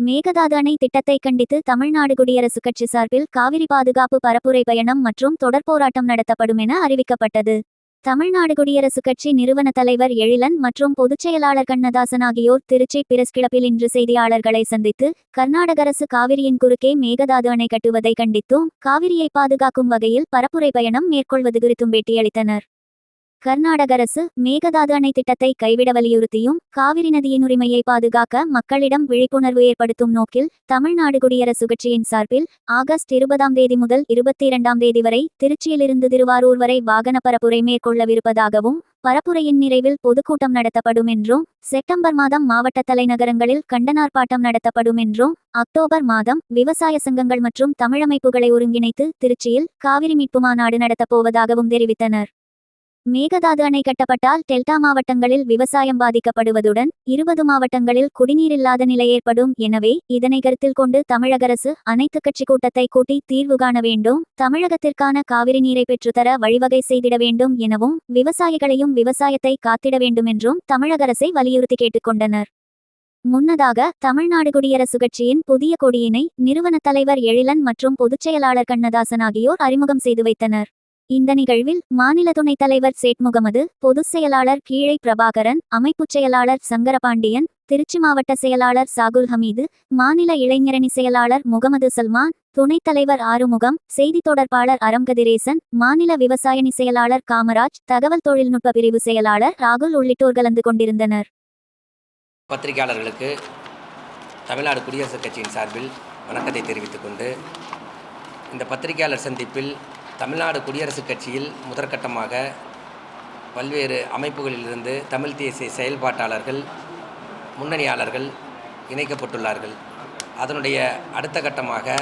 மேகதாது அணை திட்டத்தை கண்டித்து தமிழ்நாடு குடியரசுக் கட்சி சார்பில் காவிரி பாதுகாப்பு பரப்புரை பயணம் மற்றும் தொடர் போராட்டம் நடத்தப்படும் என அறிவிக்கப்பட்டது. தமிழ்நாடு குடியரசுக் கட்சி நிறுவன தலைவர் எழிலன் மற்றும் பொதுச் செயலாளர் கண்ணதாசன் ஆகியோர் திருச்சி பிரஸ் கிளப்பில் இன்று செய்தியாளர்களை சந்தித்து, கர்நாடக அரசு காவிரியின் குறுக்கே மேகதாது அணை கட்டுவதை கண்டித்தும், காவிரியை பாதுகாக்கும் வகையில் பரப்புரை பயணம் மேற்கொள்வது குறித்தும் பேட்டியளித்தனர். கர்நாடக அரசு மேகதாது அணை திட்டத்தை கைவிட வலியுறுத்தியும், காவிரி நதியின் உரிமையை பாதுகாக்க மக்களிடம் விழிப்புணர்வு ஏற்படுத்தும் நோக்கில் தமிழ்நாடு குடியரசுக் கட்சியின் சார்பில் ஆகஸ்ட் 20 முதல் 22 வரை திருச்சியிலிருந்து திருவாரூர் வரை வாகன பரப்புரை மேற்கொள்ளவிருப்பதாகவும், பரப்புரையின் நிறைவில் பொதுக்கூட்டம் நடத்தப்படும் என்றும், செப்டம்பர் மாதம் மாவட்ட தலைநகரங்களில் கண்டனார்ப்பாட்டம் நடத்தப்படும் என்றும், அக்டோபர் மாதம் விவசாய சங்கங்கள் மற்றும் தமிழமைப்புகளை ஒருங்கிணைத்து திருச்சியில் காவிரி மீட்பு மாநாடு நடத்தப்போவதாகவும் தெரிவித்தனர். மேகதாது அணை கட்டப்பட்டால் டெல்டா மாவட்டங்களில் விவசாயம் பாதிக்கப்படுவதுடன் 20 மாவட்டங்களில் குடிநீரில்லாத நிலை ஏற்படும். எனவே இதனை கருத்தில் கொண்டு தமிழக அரசு அனைத்து கட்சி கூட்டத்தை கூட்டி தீர்வு காண வேண்டும், தமிழகத்திற்கான காவிரி நீரை பெற்றுத்தர வழிவகை செய்திட வேண்டும் எனவும், விவசாயிகளையும் விவசாயத்தை காத்திட வேண்டும் என்றும் தமிழக அரசை வலியுறுத்தி கேட்டுக்கொண்டனர். முன்னதாக தமிழ்நாடு குடியரசுக் கட்சியின் புதிய கொடியினை நிறுவன தலைவர் எழிலன் மற்றும் பொதுச் செயலாளர் கண்ணதாசன் ஆகியோர் அறிமுகம் செய்து வைத்தனர். இந்த நிகழ்வில் மாநில துணைத் தலைவர் சேட் முகமது, பொதுச் செயலாளர் கீழை பிரபாகரன், அமைப்புச் செயலாளர் சங்கரபாண்டியன், திருச்சி மாவட்ட செயலாளர் சாகுல் ஹமீது, மாநில இளைஞரணி செயலாளர் முகமது சல்மான், துணைத் தலைவர் ஆறுமுகம், செய்தி தொடர்பாளர் அறம்கதிரேசன், மாநில விவசாயணி செயலாளர் காமராஜ், தகவல் தொழில்நுட்ப பிரிவு செயலாளர் ராகுல் உள்ளிட்டோர் கலந்து கொண்டிருந்தனர். பத்திரிகையாளர்களுக்கு தமிழ்நாடு குடியரசுக் கட்சியின் சார்பில் வணக்கத்தை தெரிவித்துக் கொண்டு, இந்த பத்திரிகையாளர் சந்திப்பில் தமிழ்நாடு குடியரசுக் கட்சியில் முதற்கட்டமாக பல்வேறு அமைப்புகளிலிருந்து தமிழ் தேசிய செயல்பாட்டாளர்கள், முன்னணியாளர்கள் இணைக்கப்பட்டுள்ளார்கள். அதனுடைய அடுத்த கட்டமாக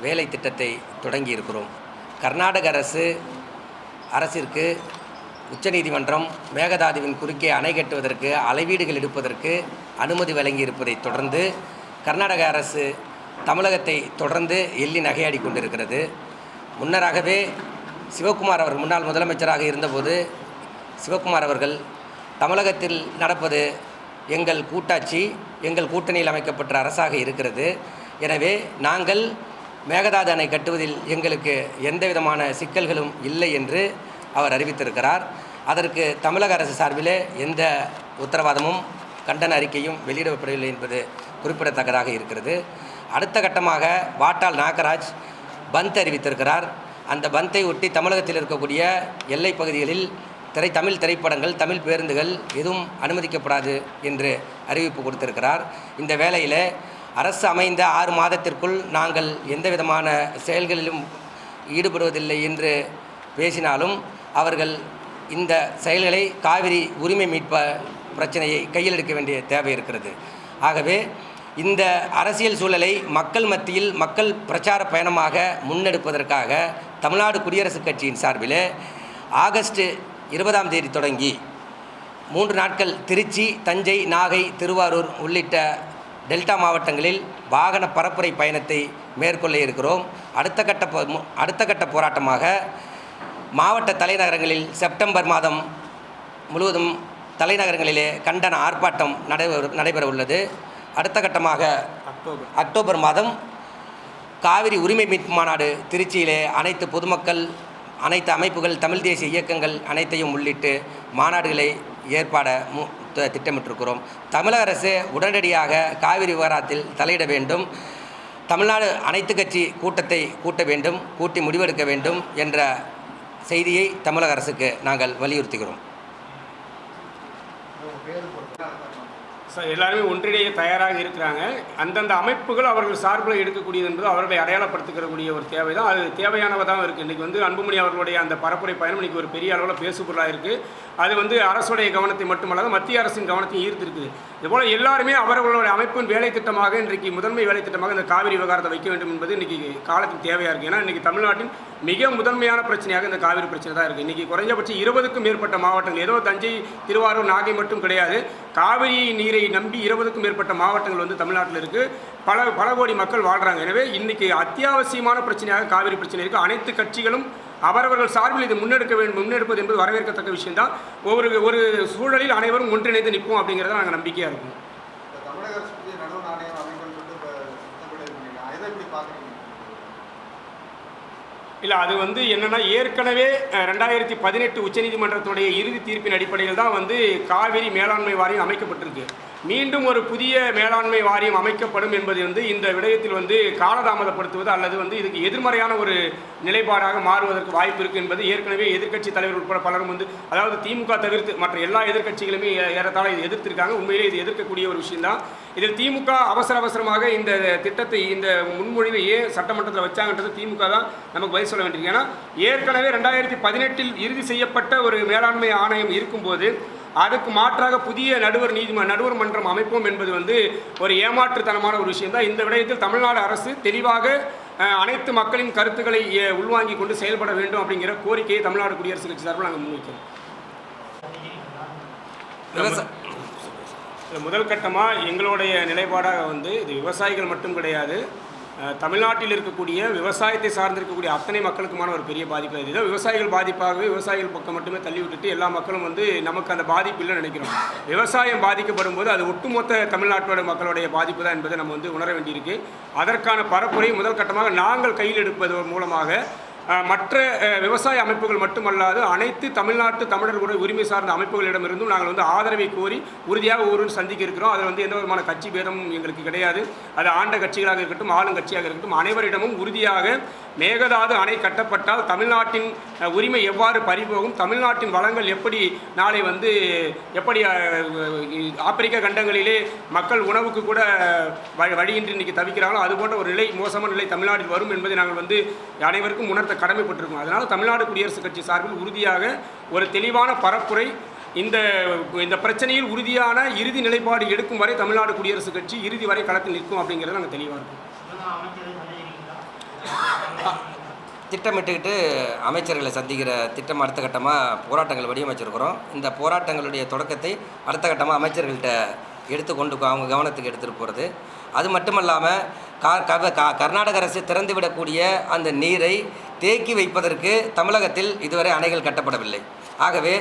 வேலை திட்டத்தை தொடங்கியிருக்கிறோம். கர்நாடக அரசிற்கு உச்சநீதிமன்றம் மேகதாதுவின் குறுக்கே அணை கட்டுவதற்கு அளவீடுகள் எடுப்பதற்கு அனுமதி வழங்கியிருப்பதை தொடர்ந்து கர்நாடக அரசு தமிழகத்தை தொடர்ந்து எள்ளி நகையாடி கொண்டிருக்கிறது. முன்னராகவே சிவகுமார் அவர்கள் முன்னாள் முதலமைச்சராக இருந்தபோது சிவகுமார் அவர்கள் தமிழகத்தில் நடப்பது எங்கள் கூட்டாட்சி, எங்கள் கூட்டணியில் அமைக்கப்பட்ட அரசாக இருக்கிறது, எனவே நாங்கள் மேகதாது அணை கட்டுவதில் எங்களுக்கு எந்த விதமான சிக்கல்களும் இல்லை என்று அவர் அறிவித்திருக்கிறார். அதற்கு தமிழக அரசு சார்பிலே எந்த உத்தரவாதமும் கண்டன அறிக்கையும் வெளியிடப்படவில்லை என்பது குறிப்பிடத்தக்கதாக இருக்கிறது. அடுத்த கட்டமாக வாட்டாள் நாகராஜ் பந்த் அறிவித்திருக்கிறார். அந்த பந்தை ஒட்டி தமிழகத்தில் இருக்கக்கூடிய எல்லை பகுதிகளில் தமிழ் திரைப்படங்கள், தமிழ் பேருந்துகள் எதுவும் அனுமதிக்கப்படாது என்று அறிவிப்பு கொடுத்திருக்கிறார். இந்த வேளையில் அரசு அமைந்த 6 மாதத்திற்குள் நாங்கள் எந்த விதமான செயல்களிலும் ஈடுபடுவதில்லை என்று பேசினாலும் அவர்கள் இந்த செயல்களை காவிரி உரிமை மீட்ப பிரச்சனையை கையில் எடுக்க வேண்டிய தேவை இருக்கிறது. ஆகவே இந்த அரசியல் சூழலை மக்கள் மத்தியில் மக்கள் பிரச்சார பயணமாக முன்னெடுப்பதற்காக தமிழ்நாடு குடியரசுக் கட்சியின் சார்பில் ஆகஸ்ட் 20 தொடங்கி 3 நாட்கள் திருச்சி, தஞ்சை, நாகை, திருவாரூர் உள்ளிட்ட டெல்டா மாவட்டங்களில் வாகன பரப்புரை பயணத்தை மேற்கொள்ள இருக்கிறோம். அடுத்த கட்ட போராட்டமாக மாவட்ட தலைநகரங்களில் செப்டம்பர் மாதம் முழுவதும் தலைநகரங்களிலே கண்டன ஆர்ப்பாட்டம் நடைபெற உள்ளது. அடுத்த கட்டமாக அக்டோபர் மாதம் காவிரி உரிமை மீட்பு மாநாடு திருச்சியிலே அனைத்து பொதுமக்கள், அனைத்து அமைப்புகள், தமிழ் தேசிய இயக்கங்கள் அனைத்தையும் உள்ளிட்டு மாநாடுகளை ஏற்பாட திட்டமிட்டிருக்கிறோம். தமிழக அரசு உடனடியாக காவிரி விவகாரத்தில் தலையிட வேண்டும், தமிழ்நாடு அனைத்து கட்சி கூட்டத்தை கூட்ட வேண்டும், கூட்டி முடிவெடுக்க வேண்டும் என்ற செய்தியை தமிழக அரசுக்கு நாங்கள் வலியுறுத்துகிறோம். எல்லாருமே ஒன்றிணைய தயாராக இருக்கிறாங்க. அந்தந்த அமைப்புகள் அவர்கள் சார்பில் எடுக்கக்கூடியது என்பது அவர்களை அடையாளப்படுத்திக்கிறக்கூடிய ஒரு தேவை தான். அது தேவையானதாக இருக்குது. இன்றைக்கி அன்புமணி அவர்களுடைய அந்த பரப்புரை பயணம் இன்றைக்கி ஒரு பெரிய அளவில் பேசுபொருளாக இருக்குது. அது அரசுடைய கவனத்தை மட்டுமல்லாத மத்திய அரசின் கவனத்தையும் ஈர்த்திருக்குது. இதுபோல் எல்லாருமே அவர்களுடைய அமைப்பின் வேலை திட்டமாக இன்றைக்கு முதன்மை வேலை திட்டமாக இந்த காவிரி விவகாரத்தை வைக்க வேண்டும் என்பது இன்றைக்கி காலத்தின் தேவையாக இருக்குது. ஏன்னா இன்றைக்கி தமிழ்நாட்டின் மிக முதன்மையான பிரச்சனையாக இந்த காவிரி பிரச்சனை தான் இருக்குது. இன்றைக்கி குறைஞ்சபட்சம் 20க்கும் மேற்பட்ட மாவட்டங்கள், ஏதோ தஞ்சை, திருவாரூர், நாகை மட்டும் கிடையாது, காவிரி நீரை நம்பி 20க்கும் மேற்பட்ட மாவட்டங்கள் தமிழ்நாட்டில் இருக்குது. பல கோடி மக்கள் வாழ்கிறாங்க. எனவே இன்றைக்கி அத்தியாவசியமான பிரச்சனையாக காவிரி பிரச்சனை இருக்குது. அனைத்து கட்சிகளும் அவரவர்கள் சார்பில் இது முன்னெடுப்பது என்பது வரவேற்கத்தக்க விஷயம்தான். ஒரு சூழலில் அனைவரும் ஒன்றிணைந்து நிற்போம் அப்படிங்கிறத நாங்கள் நம்பிக்கையாக இருக்கும். தமிழக அரசு நடுவு நாணயம் அமைக்கணும்னு இல்லை, அது வந்து என்னென்னா ஏற்கனவே 2018 உச்சநீதிமன்றத்துடைய இறுதி தீர்ப்பின் அடிப்படையில் தான் வந்து காவிரி மேலாண்மை வாரியம் அமைக்கப்பட்டிருக்கு. மீண்டும் ஒரு புதிய மேலாண்மை வாரியம் அமைக்கப்படும் என்பது வந்து இந்த விடயத்தில் வந்து காலதாமதப்படுத்துவது அல்லது வந்து இதுக்கு எதிர்மறையான ஒரு நிலைப்பாடாக மாறுவதற்கு வாய்ப்பு இருக்குது என்பது ஏற்கனவே எதிர்க்கட்சி தலைவர் உட்பட பலரும் வந்து, அதாவது திமுக தவிர்த்து மற்ற எல்லா எதிர்க்கட்சிகளுமே ஏறத்தாழ இது எதிர்த்திருக்காங்க. உண்மையிலே இது எதிர்க்கக்கூடிய ஒரு விஷயம்தான். இதில் திமுக அவசரமாக இந்த திட்டத்தை, இந்த முன்மொழிவை ஏன் சட்டமன்றத்தில் வச்சாங்கன்றது திமுக தான் நமக்கு பதில் சொல்ல வேண்டியிருக்கு. ஏன்னா ஏற்கனவே 2018 இறுதி செய்யப்பட்ட ஒரு மேலாண்மை ஆணையம் இருக்கும்போது அதுக்கு மாற்றாக புதிய நடுவர் மன்றம் அமைப்போம் என்பது வந்து ஒரு ஏமாற்றுத்தனமான ஒரு விஷயம்தான். இந்த விடயத்தில் தமிழ்நாடு அரசு தெளிவாக அனைத்து மக்களின் கருத்துக்களை உள்வாங்கி கொண்டு செயல்பட வேண்டும் அப்படிங்கிற கோரிக்கையை தமிழ்நாடு குடியரசுக் கட்சி சார்பில் நாங்கள் முன்வைக்கிறோம். முதல் கட்டமாக எங்களுடைய நிலைப்பாடாக வந்து இது விவசாயிகள் மட்டும் கிடையாது, தமிழ்நாட்டில் இருக்கக்கூடிய விவசாயத்தை சார்ந்திருக்கக்கூடிய அத்தனை மக்களுக்குமான ஒரு பெரிய பாதிப்பு. இதுதான் விவசாயிகள் பாதிப்பாகவே விவசாயிகள் பக்கம் மட்டுமே தள்ளி விட்டுட்டு எல்லா மக்களும் வந்து நமக்கு அந்த பாதிப்பு இல்லைன்னு நினைக்கிறோம். விவசாயம் பாதிக்கப்படும் போது அது ஒட்டுமொத்த தமிழ்நாட்டோட மக்களுடைய பாதிப்பு தான் என்பதை நம்ம வந்து உணர வேண்டியிருக்கு. அதற்கான பரப்புரை முதல் கட்டமாக நாங்கள் கையில் எடுப்பது மூலமாக மற்ற விவசாய அமைப்புகள் மட்டுமல்லாது அனைத்து தமிழர்களுடைய உரிமை சார்ந்த அமைப்புகளிடமிருந்தும் நாங்கள் வந்து ஆதரவை கோரி உறுதியாக ஒருவரும் சந்திக்க இருக்கிறோம். அதில் வந்து எந்த விதமான கட்சி பேதமும் எங்களுக்கு கிடையாது. அது ஆண்ட கட்சிகளாக இருக்கட்டும், ஆளுங்கட்சியாக இருக்கட்டும், அனைவரிடமும் உறுதியாக மேகதாது அணை கட்டப்பட்டால் தமிழ்நாட்டின் உரிமை எவ்வாறு பறிபோகும், தமிழ்நாட்டின் வளங்கள் எப்படி நாளை வந்து ஆப்பிரிக்க கண்டங்களிலே மக்கள் உணவுக்கு கூட வழியின்றி இன்றைக்கி தவிக்கிறாங்களோ அது போன்ற ஒரு நிலை, மோசமான நிலை தமிழ்நாட்டில் வரும் என்பதை நாங்கள் வந்து அனைவருக்கும் உணர்த்த கடமைப்பட்டிருக்கோம். அதனால் தமிழ்நாடு குடியரசுக் கட்சி சார்பில் உறுதியாக ஒரு தெளிவான பரப்புரை, இந்த பிரச்சனையில் உறுதியான இறுதி நிலைப்பாடு எடுக்கும் வரை தமிழ்நாடு குடியரசுக் கட்சி இறுதி வரை களத்தில் நிற்கும் அப்படிங்கிறது நாங்கள் தெளிவாக இருக்கும். திட்டமிட்டுக்கிட்டு அமைச்சர்களை சந்திக்கிற திட்டம் அடுத்த கட்டமாக போராட்டங்கள் வடிவமைச்சிருக்கிறோம். இந்த போராட்டங்களுடைய தொடக்கத்தை அடுத்த கட்டமாக அமைச்சர்கள்ட்ட எடுத்துக்கொண்டு அவங்க கவனத்துக்கு எடுத்துகிட்டு போகிறது. அது மட்டும் இல்லாமல் கர்நாடக அரசு திறந்துவிடக்கூடிய அந்த நீரை தேக்கி வைப்பதற்கு தமிழகத்தில் இதுவரை அணைகள் கட்டப்படவில்லை. ஆகவே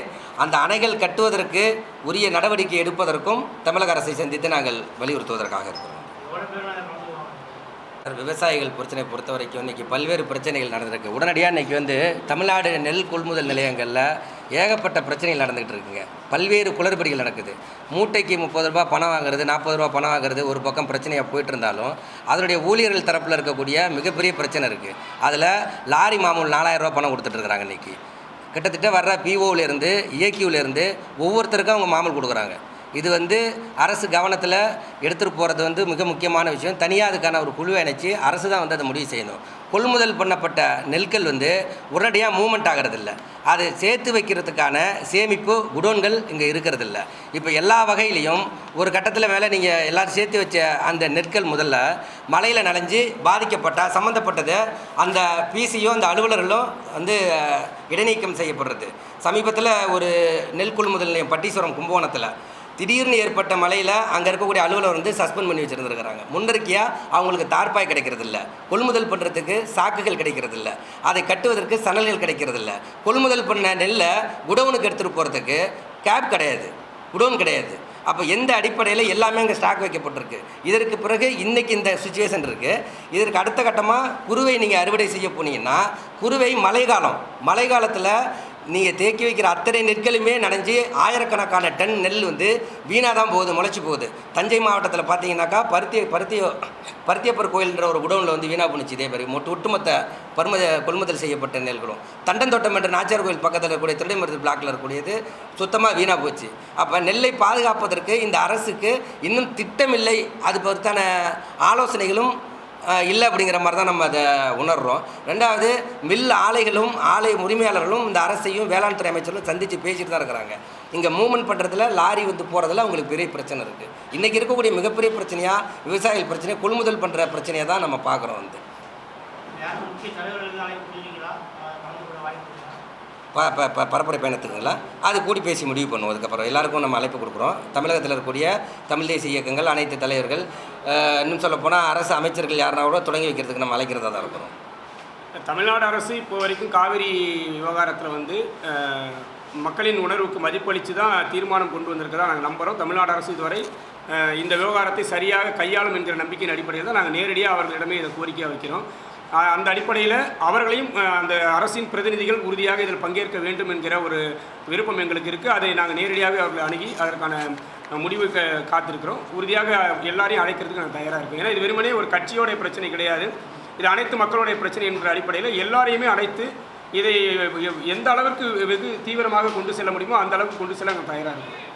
அந்த அணைகள் கட்டுவதற்கு உரிய நடவடிக்கை எடுப்பதற்கும் தமிழக அரசை சந்தித்து நாங்கள் வலியுறுத்துவதற்காக இருக்கிறோம். விவசாயிகள் பிரச்சனை பொறுத்த வரைக்கும் இன்றைக்கி பல்வேறு பிரச்சனைகள் நடந்திருக்கு. உடனடியாக இன்றைக்கி வந்து தமிழ்நாடு நெல் கொள்முதல் நிலையங்களில் ஏகப்பட்ட பிரச்சனைகள் நடந்துகிட்டு இருக்குங்க. பல்வேறு குளறுபடிகள் நடக்குது. மூட்டைக்கு 30 ரூபா பணம் வாங்குறது, 40 ரூபா பணம் வாங்குறது ஒரு பக்கம் பிரச்சனையாக போயிட்டு இருந்தாலும் அதனுடைய ஊழியர்கள் தரப்பில் இருக்கக்கூடிய மிகப்பெரிய பிரச்சனை இருக்குது. அதில் லாரி மாமூல் 4000 ரூபா பணம் கொடுத்துட்ருக்குறாங்க. இன்றைக்கி கிட்டத்தட்ட வர்ற பிஓவிலேருந்து இயக்கியூலேருந்து ஒவ்வொருத்தருக்கும் அவங்க மாமூல் கொடுக்குறாங்க. இது வந்து அரசு கவனத்தில் எடுத்துகிட்டு போகிறது வந்து மிக முக்கியமான விஷயம். தனியாக அதுக்கான ஒரு குழுவை இணைச்சி அரசு தான் வந்து அதை முடிவு செய்யணும். கொள்முதல் பண்ணப்பட்ட நெல்கள் வந்து உடனடியாக மூவ்மெண்ட் ஆகிறதில்ல. அது சேர்த்து வைக்கிறதுக்கான சேமிப்பு குடோன்கள் இங்கே இருக்கிறதில்ல. இப்போ எல்லா வகையிலையும் ஒரு கட்டத்தில் மேலே நீங்கள் எல்லோரும் சேர்த்து வச்ச அந்த நெற்கள் முதல்ல மழையில் நனைஞ்சு பாதிக்கப்பட்டால் சம்மந்தப்பட்டதை அந்த பிசியும் அந்த அலுவலர்களும் வந்து இடைநீக்கம் செய்யப்படுறது. சமீபத்தில் ஒரு நெல் கொள்முதல் நிலையம் பட்டீஸ்வரம் கும்பகோணத்தில் திடீர்னு ஏற்பட்ட மழையில் அங்கே இருக்கக்கூடிய அலுவலர் வந்து சஸ்பெண்ட் பண்ணி வச்சுருந்துருக்கிறாங்க. முன்னறிக்கையாக அவங்களுக்கு தார்ப்பாய் கிடைக்கிறதில்ல, கொள்முதல் பண்ணுறதுக்கு சாக்குகள் கிடைக்கிறதில்ல, அதை கட்டுவதற்கு சணல்கள் கிடைக்கிறதில்ல, கொள்முதல் பண்ண நெல்லை குடோனுக்கு எடுத்துகிட்டு போகிறதுக்கு கேப் கிடையாது, குடோன் கிடையாது. அப்போ எந்த அடிப்படையில் எல்லாமே அங்கே ஸ்டாக் வைக்கப்பட்டிருக்கு. இதற்கு பிறகு இன்றைக்கி இந்த சுச்சுவேஷன் இருக்குது. இதற்கு அடுத்த கட்டமாக குருவை நீங்கள் அறுவடை செய்ய போனீங்கன்னா குருவை மழை காலத்தில் நீங்கள் தேக்கி வைக்கிற அத்தனை நெற்களுமே நனைஞ்சு ஆயிரக்கணக்கான டன் நெல் வந்து வீணாக தான் போகுது, முளைச்சி போகுது. தஞ்சை மாவட்டத்தில் பார்த்தீங்கன்னாக்கா பருத்தியப்பர் கோயில்ன்ற ஒரு குடோனில் வந்து வீணாக போணுச்சு. இதே மாதிரி ஒட்டுமொத்த கொள்முதல் செய்யப்பட்ட நெல்களும் தண்டந்தோட்டம் என்ற நாச்சியார் கோயில் பக்கத்தில் இருக்கக்கூடிய திருடைமருது பிளாக்கில் இருக்கக்கூடியது சுத்தமாக வீணாக போச்சு. அப்போ நெல்லை பாதுகாப்பதற்கு இந்த அரசுக்கு இன்னும் திட்டமில்லை, அது பொறுத்தான ஆலோசனைகளும் இல்லை அப்படிங்கிற மாதிரி தான் நம்ம அதை உணர்கிறோம். ரெண்டாவது, மில் ஆலைகளும் ஆலை உரிமையாளர்களும் இந்த அரசையும் வேளாண் துறை அமைச்சர்களும் சந்தித்து பேசிட்டு தான் இருக்கிறாங்க. இங்கே மூவ்மெண்ட் பண்ணுறதுல லாரி வந்து போகிறதுல அவங்களுக்கு பெரிய பிரச்சனை இருக்குது. இன்றைக்கி இருக்கக்கூடிய மிகப்பெரிய பிரச்சனையாக விவசாயிகள் பிரச்சனை, கொள்முதல் பண்ணுற பிரச்சனையை தான் நம்ம பார்க்குறோம். வந்து பரப்புரை பயணத்துக்குங்களா அது கூடி பேசி முடிவு பண்ணுவோம். அதுக்கப்புறம் எல்லாருக்கும் நம்ம அழைப்பு கொடுக்குறோம். தமிழகத்தில் இருக்கக்கூடிய தமிழ் தேசிய இயக்கங்கள், அனைத்து தலைவர்கள், இன்னும் சொல்லப்போனால் அரசு அமைச்சர்கள் யாருனா கூட தொடங்கி வைக்கிறதுக்கு நம்ம அழைக்கிறதா தான் இருக்கிறோம். தமிழ்நாடு அரசு இப்போ வரைக்கும் காவிரி விவகாரத்தில் வந்து மக்களின் உணர்வுக்கு மதிப்பளித்து தான் தீர்மானம் கொண்டு வந்திருக்கதா நாங்கள் நம்புகிறோம். தமிழ்நாடு அரசு இதுவரை இந்த விவகாரத்தை சரியாக கையாளும் என்கிற நம்பிக்கையின் அடிப்படையில் தான் நாங்கள் நேரடியாக அவர்களிடமே இதை கோரிக்கையாக வைக்கிறோம். அந்த அடிப்படையில் அவர்களையும் அந்த அரசின் பிரதிநிதிகள் உறுதியாக இதில் பங்கேற்க வேண்டும் என்கிற ஒரு விருப்பம் எங்களுக்கு இருக்குது. அதை நாங்கள் நேரடியாக அவர்களை அணுகி அதற்கான முடிவு காத்திருக்கிறோம். உறுதியாக எல்லாரையும் அழைக்கிறதுக்கு நாங்கள் தயாராக இருக்கோம். ஏன்னா இது வெறுமனே ஒரு கட்சியோடைய பிரச்சனை கிடையாது, இது அனைத்து மக்களுடைய பிரச்சனை என்கிற அடிப்படையில் எல்லாரையுமே அழைத்து இதை எந்த அளவிற்கு வெகு தீவிரமாக கொண்டு செல்ல முடியுமோ அந்த அளவுக்கு கொண்டு செல்ல நாங்கள் தயாராக இருக்கோம்.